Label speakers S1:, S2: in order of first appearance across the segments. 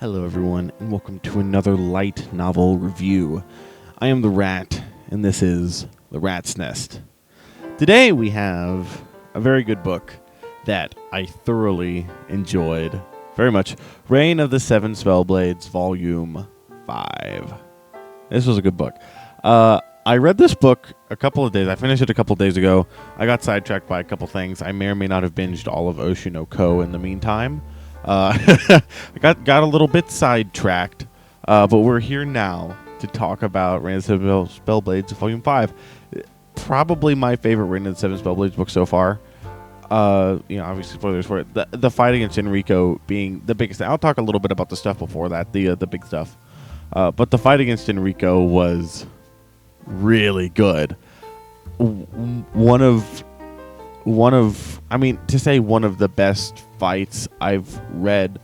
S1: Hello everyone, and welcome to another light novel review. I am the Rat, and this is The Rat's Nest. Today we have a very good book that I thoroughly enjoyed very much. Reign of the Seven Spellblades, Volume 5. This was a good book. I read this book a couple of days. I finished it a couple of days ago. I got sidetracked by a couple things. I may or may not have binged all of Oshinoko in the meantime. I got a little bit sidetracked, but we're here now to talk about Reign of the Seven Spellblades, Volume 5. Probably my favorite Reign of the Seven Spellblades book so far. Obviously spoilers for it. The fight against Enrico being the biggest thing. I'll talk a little bit about the stuff before that, the big stuff. But the fight against Enrico was really good. One of the best fights I've read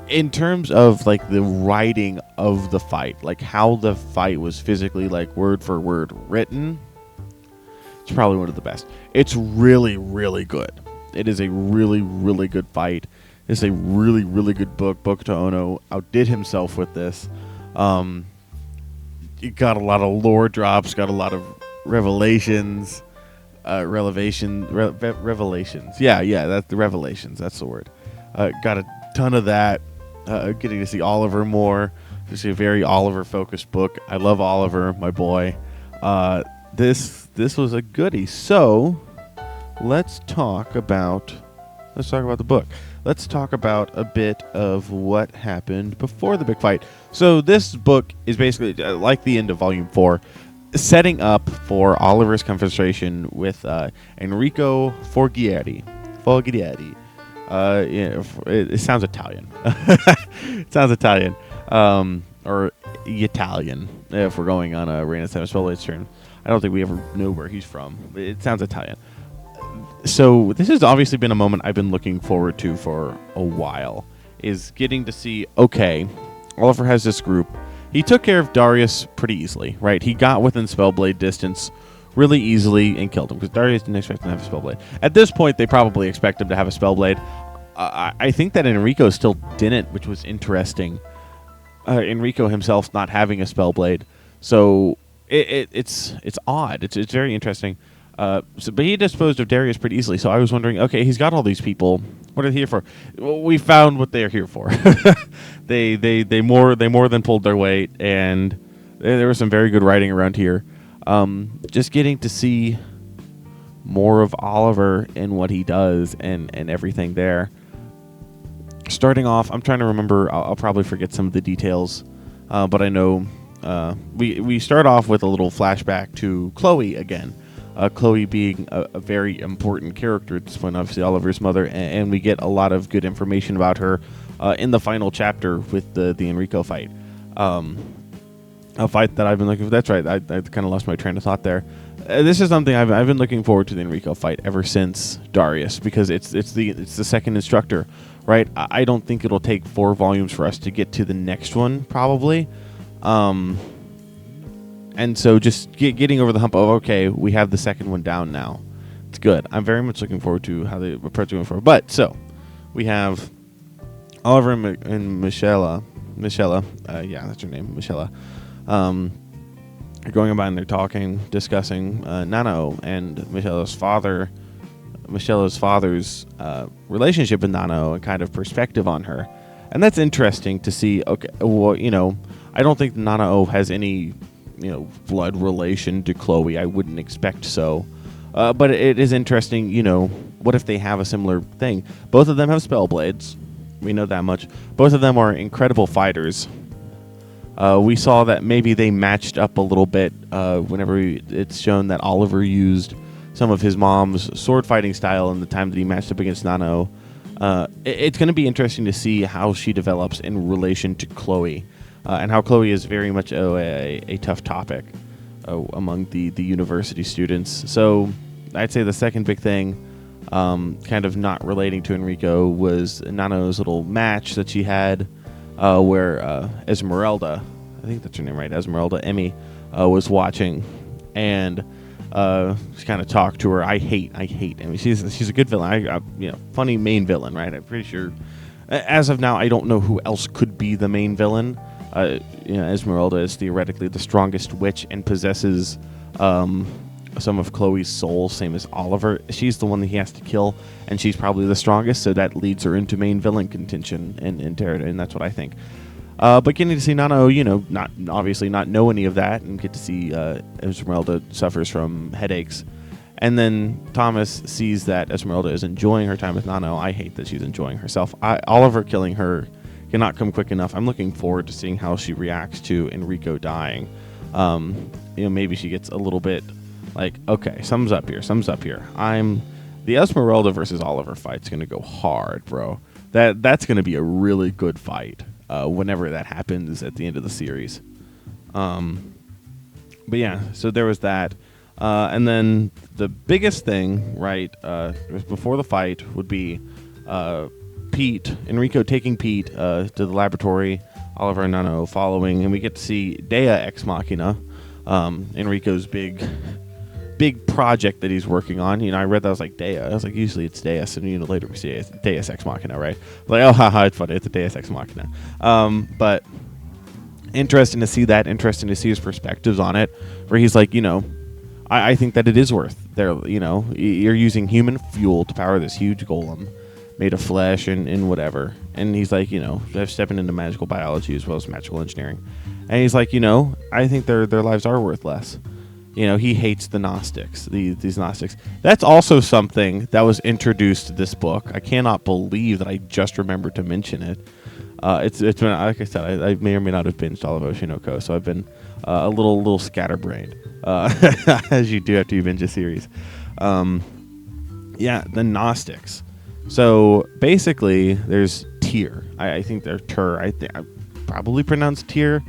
S1: in terms of like the writing of the fight, like how the fight was physically like word for word written. It's probably one of the best. It's really, really good. It is a really, really good fight. It's a really, really good book. Bokuto Ono outdid himself with this. It got a lot of lore drops, got a lot of revelations. Revelations. Yeah, that's the revelations. That's the word. Got a ton of that. Getting to see Oliver more. Just a very Oliver-focused book. I love Oliver, my boy. This was a goodie. So let's talk about the book. Let's talk about a bit of what happened before the big fight. So this book is basically like the end of Volume 4. Setting up for Oliver's confrontation with Enrico Forghieri. It sounds Italian. It sounds Italian. Or Italian, if we're going on a Reign of the Seven Spellblades turn. I don't think we ever know where he's from. It sounds Italian. So this has obviously been a moment I've been looking forward to for a while. Is getting to see, okay, Oliver has this group. He took care of Darius pretty easily, right? He got within Spellblade distance really easily and killed him because Darius didn't expect him to have a Spellblade. At this point, they probably expect him to have a Spellblade. I think that Enrico still didn't, which was interesting. Enrico himself not having a Spellblade. So it's odd. It's very interesting. But he disposed of Darius pretty easily. So I was wondering, okay, he's got all these people. What are they here for? Well, we found what they are here for. they more than pulled their weight, and there was some very good writing around here. Just getting to see more of Oliver and what he does and everything there. Starting off, I'm trying to remember. I'll probably forget some of the details, but I know we start off with a little flashback to Chloe again. Chloe being a very important character at this point, obviously Oliver's mother, and we get a lot of good information about her in the final chapter with the Enrico fight. A fight that I've been looking for. That's right, I kind of lost my train of thought there. This is something I've been looking forward to, the Enrico fight, ever since Darius, because it's the second instructor, right? I don't think it'll take 4 volumes for us to get to the next one, probably. And so just getting over the hump of, okay, we have the second one down now. It's good. I'm very much looking forward to how they approach going forward. But, so, we have Oliver and Michelle. Yeah, that's her name, Michelle. They're going about and they're talking, discussing Nano and Michelle's father's relationship with Nano and kind of perspective on her. And that's interesting to see. Okay, well, I don't think Nano has any blood relation to Chloe. I wouldn't expect so. But it is interesting, what if they have a similar thing? Both of them have Spellblades. We know that much. Both of them are incredible fighters. We saw that maybe they matched up a little bit whenever it's shown that Oliver used some of his mom's sword fighting style in the time that he matched up against Nano. It's going to be interesting to see how she develops in relation to Chloe. And how Chloe is very much a tough topic among the university students. So I'd say the second big thing, kind of not relating to Enrico, was Nano's little match that she had where Esmeralda, I think that's her name, right? Esmeralda, Emmy, was watching. And she kind of talked to her. I hate Emmy. She's a good villain. Funny main villain, right? I'm pretty sure As of now, I don't know who else could be the main villain. Esmeralda is theoretically the strongest witch and possesses some of Chloe's soul, same as Oliver. She's the one that he has to kill, and she's probably the strongest, so that leads her into main villain contention in territory, and that's what I think. But getting to see Nano, not obviously not know any of that, and get to see Esmeralda suffers from headaches. And then Thomas sees that Esmeralda is enjoying her time with Nano. I hate that she's enjoying herself. Oliver killing her cannot come quick enough. I'm looking forward to seeing how she reacts to Enrico dying. Maybe she gets a little bit like, okay, something's up here. The Esmeralda versus Oliver fight's going to go hard, bro. That's going to be a really good fight whenever that happens at the end of the series. But yeah, so there was that. And then the biggest thing, right, before the fight would be Pete, Enrico taking Pete to the laboratory, Oliver and Nano following, and we get to see Dea Ex Machina, Enrico's big project that he's working on. I read that, I was like, Dea. I was like, usually it's Deus, and later we see it's Deus Ex Machina, right? Like, oh, haha, it's funny, it's a Deus Ex Machina. But interesting to see that, interesting to see his perspectives on it, where he's like, I think that it is worth you're using human fuel to power this huge golem made of flesh and whatever. And he's like, stepping into magical biology as well as magical engineering. And he's like, I think their lives are worth less. He hates the Gnostics, these Gnostics. That's also something that was introduced to this book. I cannot believe that I just remembered to mention it. It's been, like I said, I may or may not have binged all of Oshinoko, so I've been a little scatterbrained, as you do after you binge a series. The Gnostics. So basically, there's Tyr. I think they're Tyr. I probably pronounced Tyr.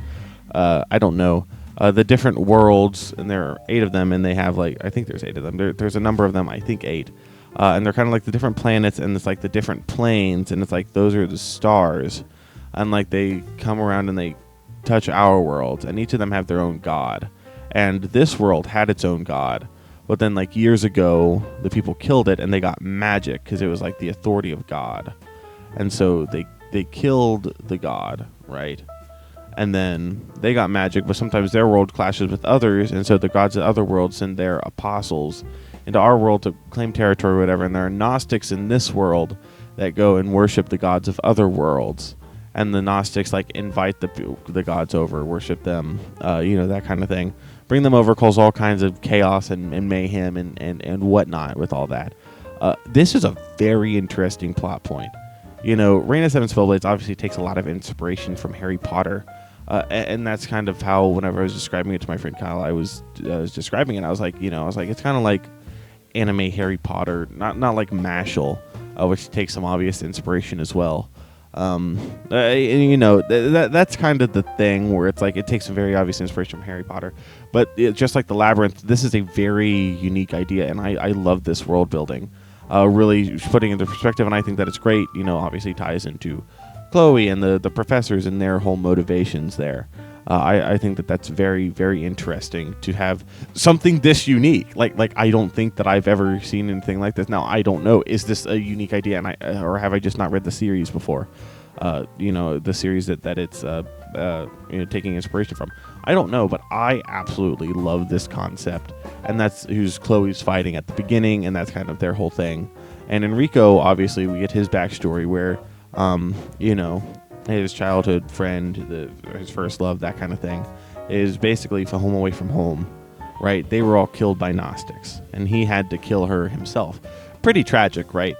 S1: I don't know. The different worlds, and there are 8 of them, and they have I think there's 8 of them. There's a number of them, I think 8. And they're kind of like the different planets, and it's like the different planes, and it's like those are the stars. And they come around and they touch our world, and each of them have their own god. And this world had its own god, but then years ago, the people killed it, and they got magic because it was the authority of God. And so they killed the god, right? And then they got magic, but sometimes their world clashes with others, and so the gods of other worlds send their apostles into our world to claim territory or whatever, and there are Gnostics in this world that go and worship the gods of other worlds. And the Gnostics invite the gods over, worship them, that kind of thing. Bring them over, cause all kinds of chaos and mayhem and whatnot with all that. This is a very interesting plot point. Reign of Seven Spellblades obviously takes a lot of inspiration from Harry Potter. And that's kind of how, whenever I was describing it to my friend Kyle, I was describing it. I was like, it's kind of like anime Harry Potter, not like Mashal, which takes some obvious inspiration as well. That's kind of the thing where it's it takes some very obvious inspiration from Harry Potter, but just like the Labyrinth, this is a very unique idea, and I love this world building, really putting into perspective, and I think that it's great. Obviously ties into Chloe and the professors and their whole motivations there. I think that's very, very interesting to have something this unique. I don't think that I've ever seen anything like this. Now, I don't know. Is this a unique idea, or have I just not read the series before? The series that it's taking inspiration from. I don't know, but I absolutely love this concept, and that's who's Chloe's fighting at the beginning, and that's kind of their whole thing. And Enrico, obviously, we get his backstory where, his childhood friend, his first love, that kind of thing, is basically from home away from home, right? They were all killed by Gnostics, and he had to kill her himself. Pretty tragic, right?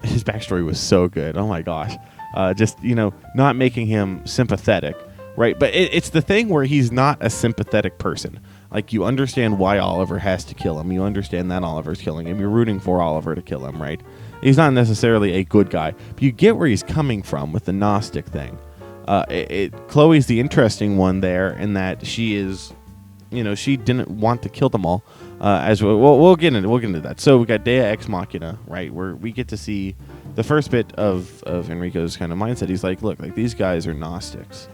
S1: His backstory was so good. Oh my gosh. Not making him sympathetic, right? But it's the thing where he's not a sympathetic person. You understand why Oliver has to kill him. You understand that Oliver's killing him. You're rooting for Oliver to kill him, right? He's not necessarily a good guy, but you get where he's coming from with the Gnostic thing. Chloe's the interesting one there in that she is, she didn't want to kill them all. As we'll get into that. So we got Dea Ex Machina, right, where we get to see the first bit of Enrico's kind of mindset. He's like, look, these guys are Gnostics,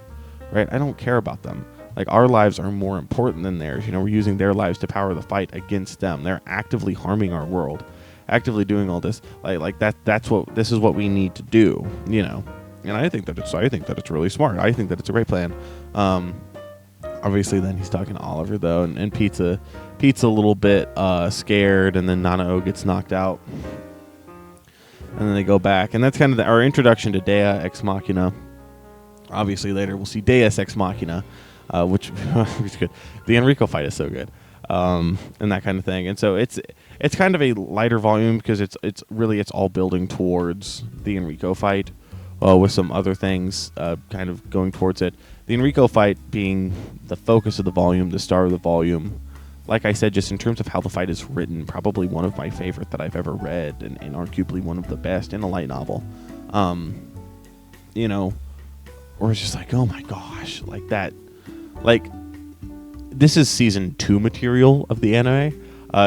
S1: right? I don't care about them. Our lives are more important than theirs. We're using their lives to power the fight against them. They're actively harming our world, actively doing all this. This is what we need to do, and I think that it's really smart. I think that it's a great plan. Obviously, then he's talking to Oliver though, and Pete's a little bit scared, and then Nanao gets knocked out, and then they go back, and that's kind of our introduction to Dea Ex Machina. Obviously, later we'll see Deus Ex Machina, which is good. The Enrico fight is so good, and that kind of thing. And so it's kind of a lighter volume because it's all building towards the Enrico fight, with some other things kind of going towards it. The Enrico fight being the focus of the volume, the star of the volume. Like I said, just in terms of how the fight is written, probably one of my favorite that I've ever read, and arguably one of the best in a light novel. Or it's just like, oh my gosh, like that. Like, this is season 2 material of the anime.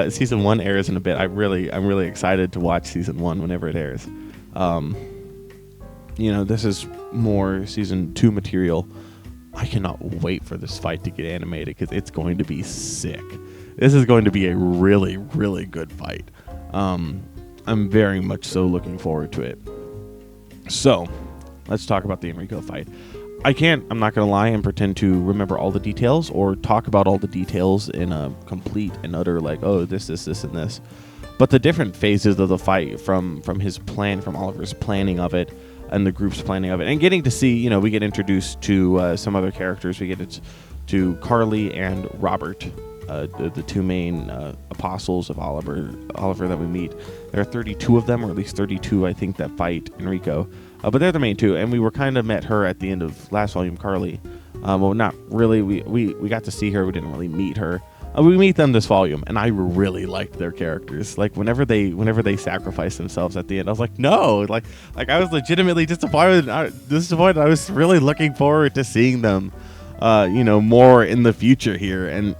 S1: Season 1 airs in a bit. I'm really excited to watch season 1 whenever it airs. This is more season 2 material. I cannot wait for this fight to get animated because it's going to be sick. This is going to be a really, really good fight. I'm very much so looking forward to it. So, let's talk about the Enrico fight. I'm not going to lie and pretend to remember all the details or talk about all the details in a complete and utter, like, oh, this, and this. But the different phases of the fight from his plan, from Oliver's planning of it, and the group's planning of it, and getting to see, we get introduced to some other characters. We get to Carly and Robert, the two main apostles of Oliver that we meet. There are 32 of them, or at least 32, I think, that fight Enrico. But they're the main two, and we were kind of met her at the end of last volume, Carly. Well, not really. We got to see her. We didn't really meet her. We meet them this volume, and I really liked their characters. Like whenever they sacrifice themselves at the end, I was like, no, like I was legitimately disappointed. I was really looking forward to seeing them, more in the future here, and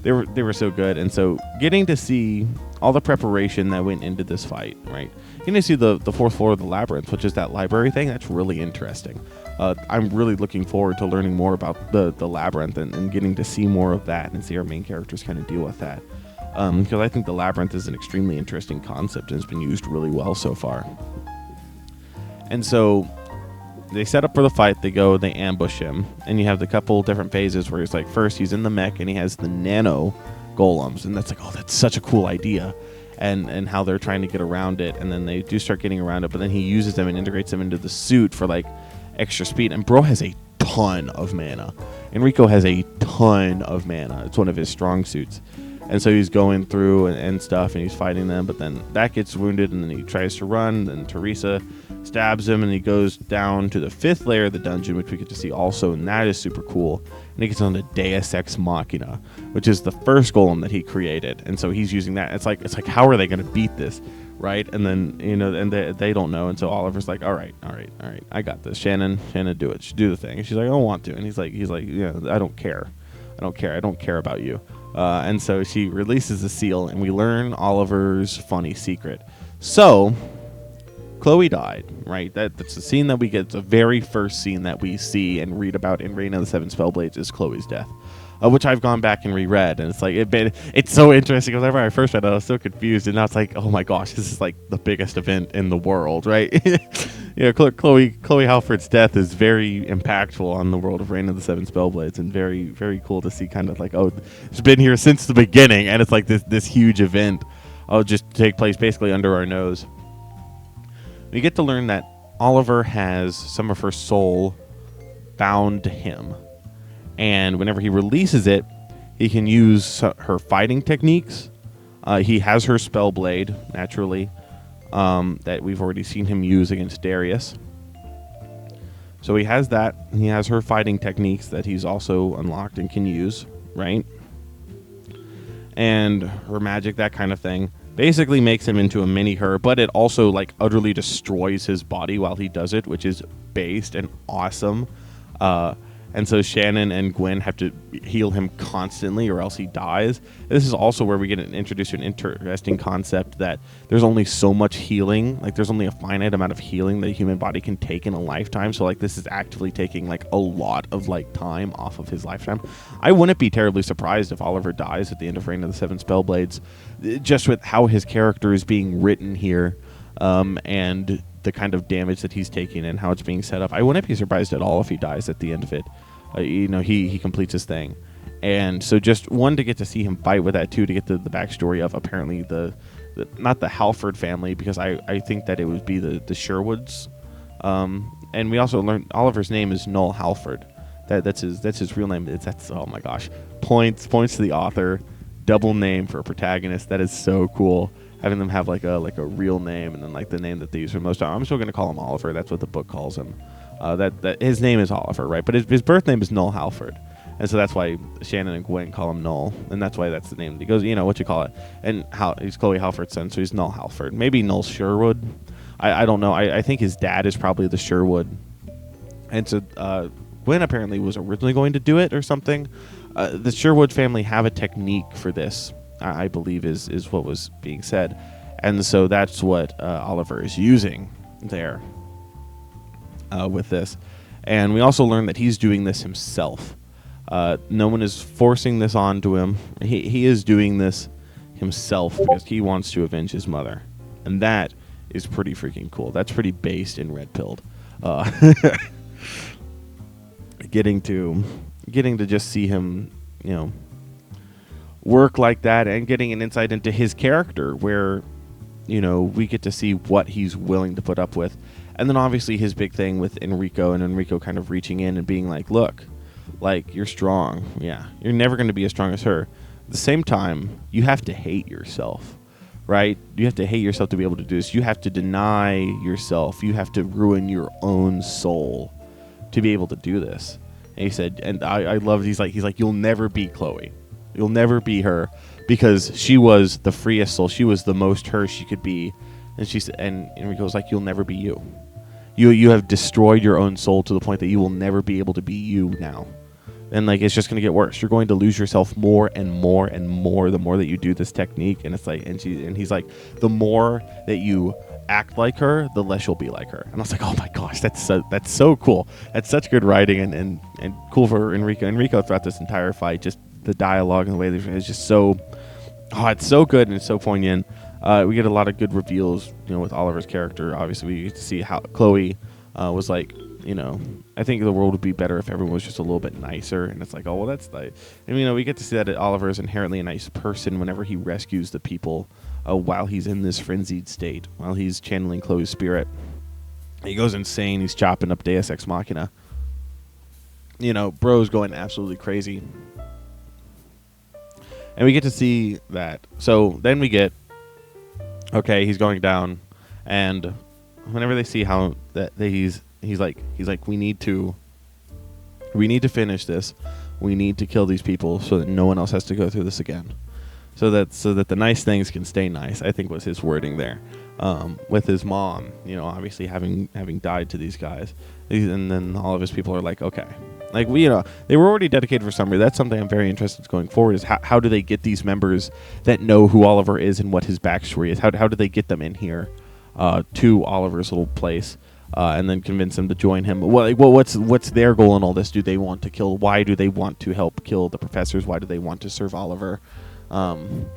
S1: they were so good. And so getting to see all the preparation that went into this fight, right? Getting to see the fourth floor of the labyrinth, which is that library thing, that's really interesting. I'm really looking forward to learning more about the labyrinth and getting to see more of that and see our main characters kind of deal with that. Because I think the labyrinth is an extremely interesting concept and has been used really well so far. And so they set up for the fight. They ambush him, and you have the couple different phases where he's like, first he's in the mech and he has the nano golems, and that's like, oh, that's such a cool idea. And how they're trying to get around it, and then they do start getting around it, but then he uses them and integrates them into the suit for like extra speed. And bro has a ton of mana. Enrico has a ton of mana. It's one of his strong suits. And so he's going through and stuff, and he's fighting them, but then that gets wounded, and then he tries to run, and Teresa stabs him, and he goes down to the 5th layer of the dungeon, which we get to see also, and that is super cool. And he gets on to Deus Ex Machina, which is the first golem that he created, and so he's using that. It's like how are they going to beat this, right? And then and they don't know, and so Oliver's like, all right, I got this. Shannon, do it. Do the thing. And she's like, I don't want to, and he's like, I don't care about you. And so she releases the seal, and we learn Oliver's funny secret. So Chloe died, right? That's the scene that we get. It's the very first scene that we see and read about in Reign of the Seven Spellblades is Chloe's death, which I've gone back and reread, and it's like it's so interesting because whenever I first read it, I was so confused, and now it's like, oh my gosh, this is like the biggest event in the world, right? Chloe Halford's death is very impactful on the world of Reign of the Seven Spellblades, and very, very cool to see. Kind of like, oh, it's been here since the beginning, and it's like this huge event. Just take place basically under our nose. We get to learn that Oliver has some of her soul bound to him, and whenever he releases it, he can use her fighting techniques. He has her Spellblade, naturally, that we've already seen him use against Darius. So he has that. He has her fighting techniques that he's also unlocked and can use, right? And her magic, that kind of thing. Basically makes him into a mini her, but it also like utterly destroys his body while he does it, which is based and awesome. And so Shannon and Gwen have to heal him constantly or else he dies. This is also where we get introduced to an interesting concept that there's only so much healing. Like there's only a finite amount of healing that a human body can take in a lifetime. So like this is actively taking like a lot of like time off of his lifetime. I wouldn't be terribly surprised if Oliver dies at the end of Reign of the Seven Spellblades, just with how his character is being written here. And the kind of damage that he's taking and how it's being set up. I wouldn't be surprised at all if he dies at the end of it. He completes his thing. And so just one, to get to see him fight with that, two, to get the backstory of apparently not the Halford family, because I think that it would be the Sherwoods. And we also learned Oliver's name is Noel Halford. That's his real name. That's oh my gosh. Points to the author. Double name for a protagonist. That is so cool. Having them have like a real name and then like the name that they use for most. I'm still going to call him Oliver. That's what the book calls him. That his name is Oliver, right? But his birth name is Noel Halford. And so that's why Shannon and Gwen call him Noel, and that's why that's the name. He goes, what you call it, and he's Chloe Halford's son, so he's Noel Halford. Maybe Noel Sherwood. I don't know. I think his dad is probably the Sherwood, and so Gwen apparently was originally going to do it or something. The Sherwood family have a technique for this, I believe, is what was being said, and so that's what Oliver is using there with this. And we also learned that he's doing this himself. No one is forcing this onto him. He is doing this himself because he wants to avenge his mother, and that is pretty freaking cool. That's pretty based in Red Pilled. Getting to just see him, work like that, and getting an insight into his character, where we get to see what he's willing to put up with, and then obviously his big thing with Enrico, and Enrico kind of reaching in and being like, look. Like, you're strong. Yeah. You're never going to be as strong as her. At the same time, you have to hate yourself, right? You have to hate yourself to be able to do this. You have to deny yourself. You have to ruin your own soul to be able to do this. And he said, and I love it. He's like, you'll never be Chloe. You'll never be her, because she was the freest soul. She was the most her she could be. And she said, and Enrico's like, you'll never be you. You have destroyed your own soul to the point that you will never be able to be you now. And like, it's just going to get worse. You're going to lose yourself more and more and more the more that you do this technique. And it's like, and he's like, the more that you act like her, the less you'll be like her. And I was like, oh my gosh, that's so cool. That's such good writing and cool for Enrico. Enrico throughout this entire fight, just the dialogue and the way it's just so, it's so good and it's so poignant. We get a lot of good reveals, with Oliver's character. Obviously, we get to see how Chloe was like, I think the world would be better if everyone was just a little bit nicer. And it's like, oh, well, that's like, and we get to see that Oliver is inherently a nice person whenever he rescues the people while he's in this frenzied state, while he's channeling Chloe's spirit. He goes insane. He's chopping up Deus Ex Machina. Bro's going absolutely crazy. And we get to see that. So then we get, okay, he's going down, and whenever they see how that he's like we need to finish this. We need to kill these people so that no one else has to go through this again. So that the nice things can stay nice, I think was his wording there. With his mom, obviously having died to these guys, and then all of his people are like, okay, like they were already dedicated for somebody. That's something I'm very interested in going forward. Is how do they get these members that know who Oliver is and what his backstory is? How do they get them in here to Oliver's little place? And then convince them to join him. Well, what's their goal in all this? Do they want to kill? Why do they want to help kill the professors? Why do they want to serve Oliver?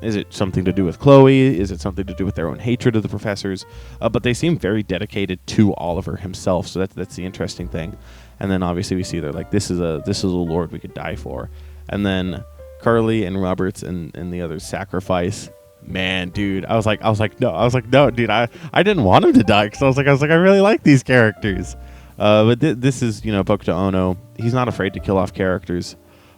S1: Is it something to do with Chloe? Is it something to do with their own hatred of the professors? But they seem very dedicated to Oliver himself, so that's the interesting thing. And then obviously we see they're like, this is a lord we could die for. And then Carly and Roberts and the others sacrifice. Man, dude, I was like, no, dude, I didn't want him to die, because I was like, I really like these characters. But this is, Bokuto Ono. He's not afraid to kill off characters.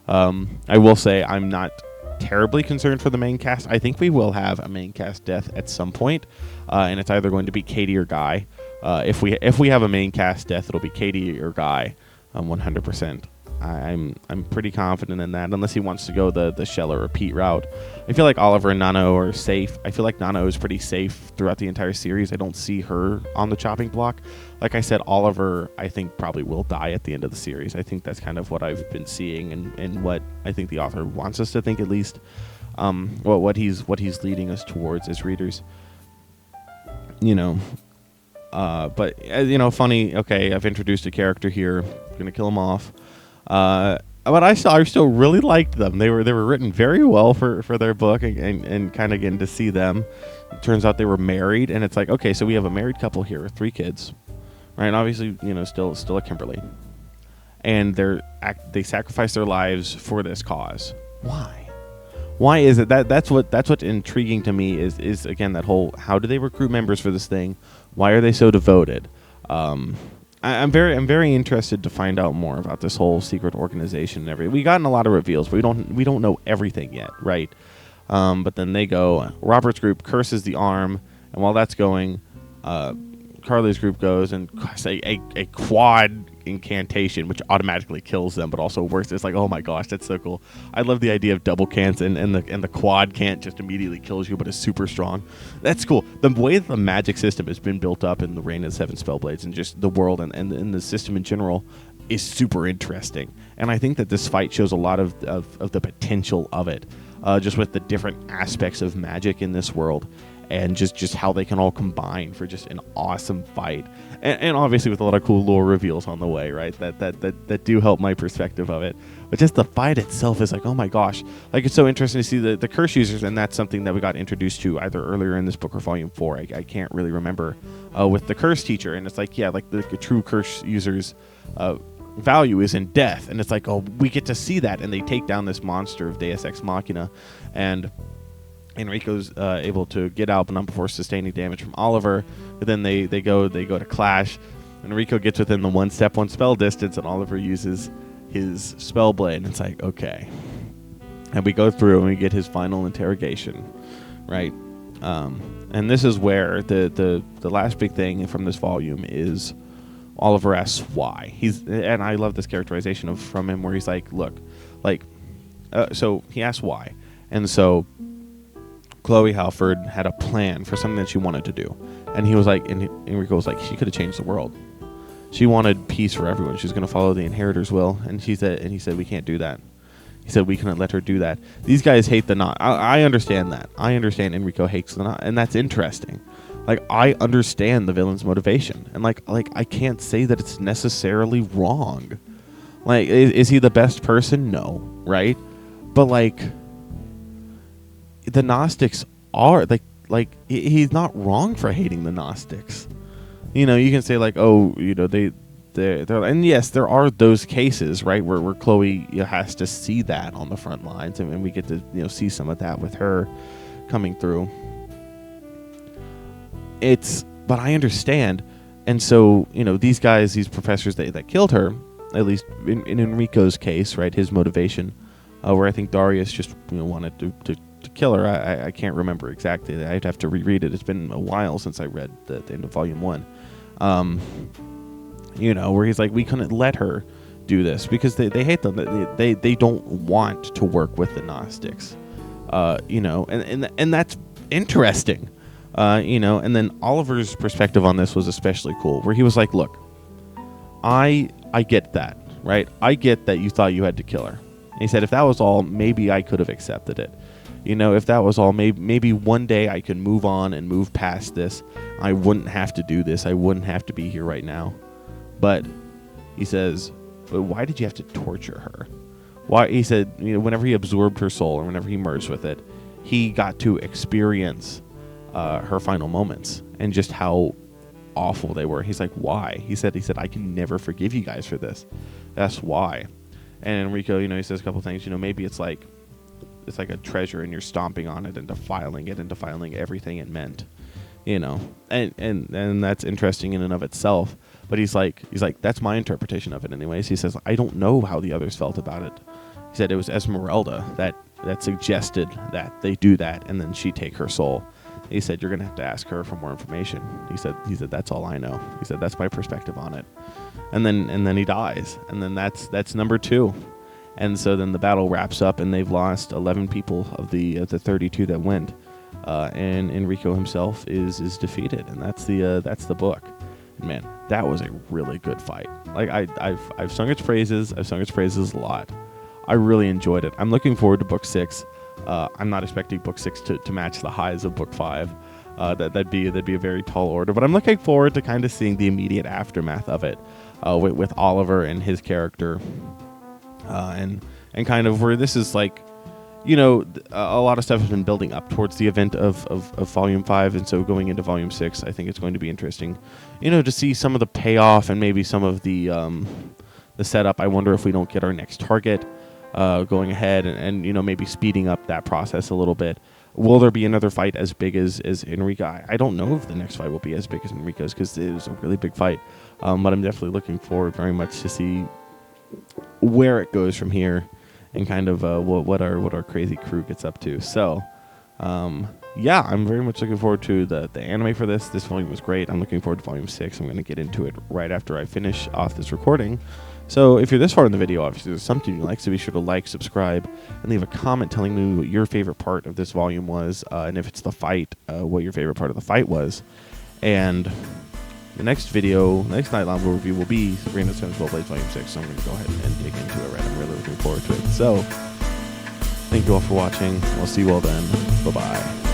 S1: I will say I'm not terribly concerned for the main cast. I think we will have a main cast death at some point, and it's either going to be Katie or Guy. If we have a main cast death, it'll be Katie or Guy, 100%. I'm pretty confident in that, unless he wants to go the Shella or Pete route. I feel like Oliver and Nano are safe. I feel like Nano is pretty safe throughout the entire series. I don't see her on the chopping block. Like I said, Oliver, I think, probably will die at the end of the series. I think that's kind of what I've been seeing, and what I think the author wants us to think, at least. What he's leading us towards as readers. But funny. Okay, I've introduced a character here. I'm gonna kill him off. but I still really liked them. They were written very well for their book, and kind of getting to see them. It turns out they were married, and it's like, okay, so we have a married couple here with 3 kids, right? And obviously, still a Kimberly, and they sacrifice their lives for this cause. Why is it that's what's intriguing to me is again that whole, how do they recruit members for this thing? Why are they so devoted? I'm very interested to find out more about this whole secret organization and everything. We gotten a lot of reveals, but we don't know everything yet, right? But then they go. Robert's group curses the arm, and while that's going, Carly's group goes and say a quad incantation, which automatically kills them, but also works. It's like, oh my gosh, that's so cool. I love the idea of double cants, and the quad cant just immediately kills you, but is super strong. That's cool. The way that the magic system has been built up in the Reign of the Seven Spellblades, and just the world and the system in general, is super interesting. And I think that this fight shows a lot of the potential of it, just with the different aspects of magic in this world, and just how they can all combine for just an awesome fight, and obviously with a lot of cool lore reveals on the way, right? That do help my perspective of it. But just the fight itself is like, oh my gosh, like it's so interesting to see the curse users, and that's something that we got introduced to either earlier in this book or volume 4. I can't really remember, with the curse teacher, and it's like, yeah, like the true curse users value is in death, and it's like, oh, we get to see that, and they take down this monster of Deus Ex Machina, and Enrico's able to get out, but not before sustaining damage from Oliver. But then they go to clash. Enrico gets within the one spell distance, and Oliver uses his spell blade. And it's like, okay. And we go through and we get his final interrogation, right? And this is where the last big thing from this volume is Oliver asks why. And I love this characterization from him, where he's like, look, like, so he asks why, and so Chloe Halford had a plan for something that she wanted to do, and he was like, and Enrico was like, she could have changed the world. She wanted peace for everyone. She was going to follow the inheritor's will, and he said, we can't do that. He said, we couldn't let her do that. These guys hate the knot. I understand that. I understand Enrico hates the knot, and that's interesting. Like, I understand the villain's motivation, and like I can't say that it's necessarily wrong. Like, is he the best person? No, right? But like, the Gnostics are like he's not wrong for hating the Gnostics. You can say like, oh, they're, and yes, there are those cases, right, where Chloe has to see that on the front lines, and we get to see some of that with her coming through. But I understand, and so these guys, these professors that killed her, at least in Enrico's case, right, his motivation, where I think Darius just wanted to kill her. I can't remember exactly. I'd have to reread it. It's been a while since I read the end of volume 1. Where he's like, we couldn't let her do this because they hate them. They don't want to work with the Gnostics. And that's interesting. And then Oliver's perspective on this was especially cool, where he was like, look, I get that, right? I get that you thought you had to kill her. And he said, if that was all, maybe I could have accepted it. If that was all, maybe one day I could move on and move past this. I wouldn't have to do this. I wouldn't have to be here right now. But he says, but why did you have to torture her? Why? He said, whenever he absorbed her soul, or whenever he merged with it, he got to experience her final moments and just how awful they were. He's like, why? He said, I can never forgive you guys for this. That's why. And Enrico, he says a couple things. Maybe it's like a treasure, and you're stomping on it and defiling everything it meant. And that's interesting in and of itself. But he's like, that's my interpretation of it anyways. He says, I don't know how the others felt about it. He said it was Esmeralda that suggested that they do that, and then she take her soul. He said, you're going to have to ask her for more information. He said, that's all I know. He said, that's my perspective on it. And then he dies. And then that's number 2. And so then the battle wraps up, and they've lost 11 people of the 32 that went. And Enrico himself is defeated, and that's the book. And man, that was a really good fight. Like I've sung its praises. I've sung its praises a lot. I really enjoyed it. I'm looking forward to book 6. I'm not expecting book 6 to match the highs of book 5. That'd be a very tall order, but I'm looking forward to kind of seeing the immediate aftermath of it, with Oliver and his character, and kind of where this is like, you know, a lot of stuff has been building up towards the event of Volume 5, and so going into Volume 6, I think it's going to be interesting, you know, to see some of the payoff and maybe some of the setup. I wonder if we don't get our next target going ahead and, you know, maybe speeding up that process a little bit. Will there be another fight as big as Enrica? I don't know if the next fight will be as big as Enrica's, because it was a really big fight, but I'm definitely looking forward very much to see where it goes from here, and kind of what our crazy crew gets up to. So, yeah, I'm very much looking forward to the anime for this. This volume was great. I'm looking forward to Volume 6. I'm going to get into it right after I finish off this recording. So if you're this far in the video, obviously there's something you like, so be sure to like, subscribe, and leave a comment telling me what your favorite part of this volume was, and if it's the fight, what your favorite part of the fight was. And the next video, the next Night Lounge review will be Seven Spellblades Volume 6, so I'm going to go ahead and dig into it, right? I'm really looking forward to it. So, thank you all for watching. We'll see you all then. Bye-bye.